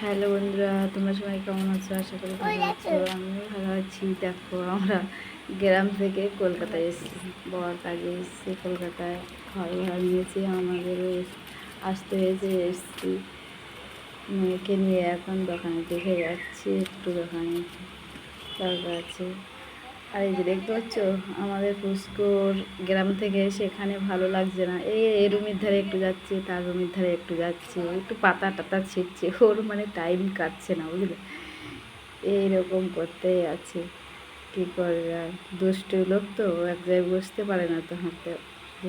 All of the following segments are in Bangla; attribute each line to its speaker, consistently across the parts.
Speaker 1: হ্যালো বন্ধুরা, তোমরা সবাই কেমন আছো? আশা করি ভালো আছো। আমিও ভালো আছি। দেখো, আমরা গ্রাম থেকে কলকাতায় এসেছি, বর কাজে এসেছি কলকাতায়। ঘর ভাড়া নিয়েছি, আমাদেরও আসতে হয়েছে। এসেছি মেয়েকে নিয়ে, এখন দোকানে দেখে যাচ্ছি, একটু দোকানে দরকার আছে। আর এই যে দেখতে পাচ্ছ, আমাদের পুষ্কর গ্রাম থেকে এসে এখানে ভালো লাগছে না। এই রুমের ধারে একটু যাচ্ছে, তার রুমের ধারে একটু যাচ্ছে, একটু পাতা টাতা ছিটছে, ওর মানে টাইম কাটছে না, বুঝলে? এইরকম করতেই আছে, কী করবে আর। দুষ্টু লোক তো, এক জায়গায় বসতে পারে না, তো হাঁটতে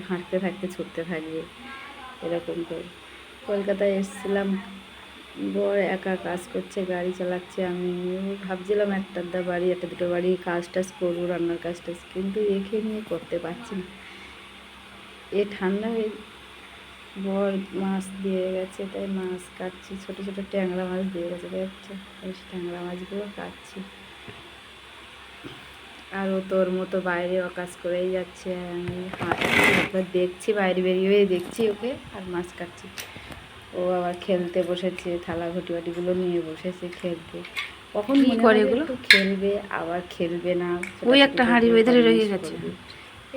Speaker 1: হাঁটতে থাকতে ছুটতে থাকবে এরকম করে। কলকাতায় এসেছিলাম, বর একা কাজ করছে, গাড়ি চালাচ্ছে। আমি ভাবছিলাম একটা আধটা বাড়ি, একটা দুটো বাড়ি কাজ টাজ করবো, রান্নার কাজ টাজ, কিন্তু একে নিয়ে করতে পারছি না। ঠান্ডা হয়ে বর মাছ দিয়ে গেছে, তাই মাছ কাটছি। ছোটো ছোটো ট্যাংরা মাছ দিয়ে গেছে, দেখছো? ওই ট্যাংরা মাছগুলো কাটছি। আর ও তোর মতো বাইরে কাজ করেই যাচ্ছে, আমি হাঁটছি, দেখছি, বাইরে বেরিয়ে দেখছি ওকে, আর মাছ কাটছি। ও আবার খেলতে বসেছে, থালা ঘটি বাটিগুলো নিয়ে বসেছে খেলতে। কখন
Speaker 2: কি
Speaker 1: মনে
Speaker 2: করে
Speaker 1: হবে
Speaker 2: এগুলো?
Speaker 1: একটু খেলবে, আবার খেলবে না,
Speaker 2: ওই একটা হাঁড়ি ওইধারে রয়ে গেছে,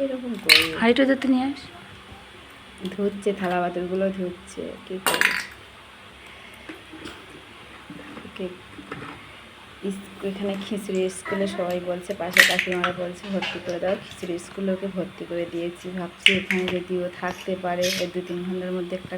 Speaker 1: এরকম করবে।
Speaker 2: হাঁড়িটা ধরতে নিয়ে আস।
Speaker 1: ধুচ্ছে, থালা বাতিগুলো ধুচ্ছে, কী করবে ওকে। এখানে খিচুড়ি স্কুলে সবাই বলছে, পাশে কাকিমারা বলছে ভর্তি করে দাও, খিচুড়ি স্কুলে ওকে ভর্তি করে দিয়েছি। ভাবছি এখানে যদি ও থাকতে পারে, ওই 2-3 ঘন্টার মধ্যে একটা